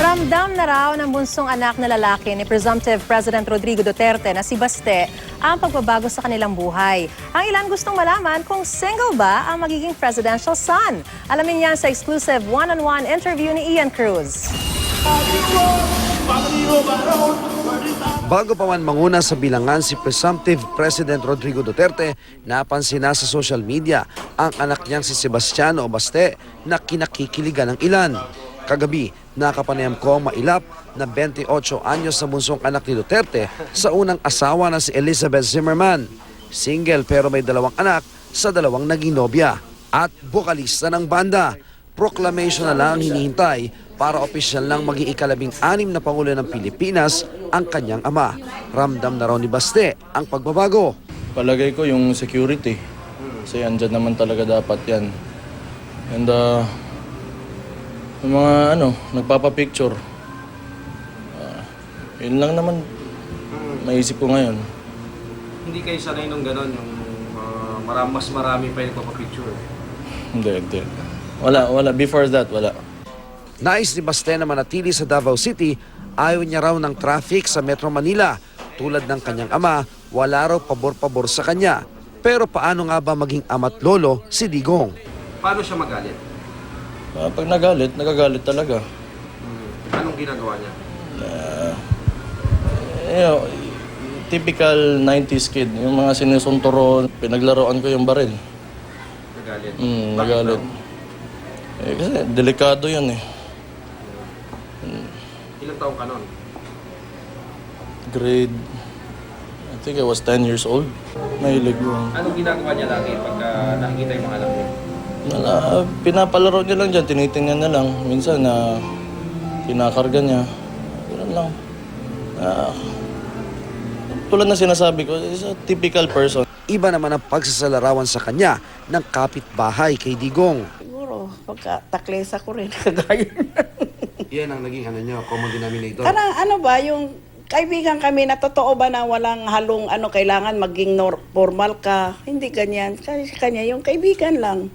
Ramdam na raw ng bunsong anak na lalaki ni Presumptive President Rodrigo Duterte na si Baste ang pagbabago sa kanilang buhay. Ang ilan gustong malaman kung single ba ang magiging presidential son. Alamin yan sa exclusive one-on-one interview ni Ian Cruz. Bago pa man manguna sa bilangan si Presumptive President Rodrigo Duterte, napansin na sa social media ang anak niyang si Sebastiano Baste na kinakikiligan ng ilan. Kagabi, nakapanayam ko ang mailap na 28 anyos na bunsong anak ni Duterte sa unang asawa na si Elizabeth Zimmerman. Single pero may dalawang anak sa dalawang naging nobya at bokalista ng banda. Proclamation na lang hinihintay para opisyal lang maging ika-16 na Pangulo ng Pilipinas ang kanyang ama. Ramdam na raw ni Baste ang pagbabago. Palagay ko yung security. Kasi andyan naman talaga dapat yan. And yung mga nagpapapicture. Yun lang naman maisip ko ngayon. Hindi kayo sanay nung gano'n, yung mas marami pa yung nagpapapicture? Hindi. Wala. Before that, wala. Nais ni Baste na manatili sa Davao City, ayaw niya raw ng traffic sa Metro Manila. Tulad ng kanyang ama, wala raw pabor-pabor sa kanya. Pero paano nga ba maging ama't lolo si Digong? Paano siya magalit? Pag nagagalit talaga. Anong ginagawa niya? Typical 90s kid. Yung mga sinusunturo, pinaglaruan ko yung baril. Nagalit? Nagalit. Kasi delikado yan eh. Ilang taong ka nun? Grade, I think I was 10 years old. Mahilig ko. Anong ginagawa niya lagi pagka nakikita yung mga anak niya? Pinapalaro niya lang dyan, tinitingnan niya lang. Minsan kinakarga niya. Ganun lang. Tulad na sinasabi ko, is a typical person. Iba naman ang pagsasalarawan sa kanya ng kapitbahay kay Digong. Siguro, pagka-taklesa ko rin, kagaya. Yan ang naging common denominator. Ano ba, yung kaibigan kami na totoo ba na walang halong kailangan maging formal ka? Hindi ganyan. Kasi kanya, yung kaibigan lang.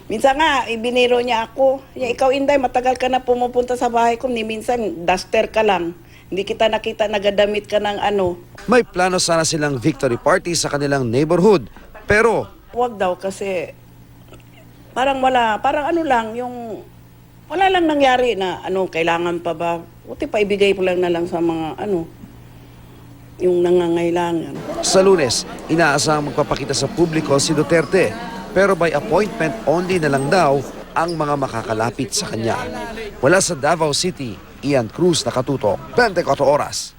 Minsan nga, ibiniro niya ako. Ikaw, Inday, matagal ka na pumupunta sa bahay ko. Ni minsan, duster ka lang. Hindi kita nakita, nagadamit ka ng May plano sana silang victory party sa kanilang neighborhood. Pero Huwag daw kasi parang wala, yung wala lang nangyari na kailangan pa ba? Buti pa ibigay po lang na lang sa mga yung nangangailangan. sa Lunes, inaasahang magpapakita sa publiko si Duterte. Pero by appointment only na lang daw ang mga makakalapit sa kanya. Wala sa Davao City, Ian Cruz, nakatutok 24 oras.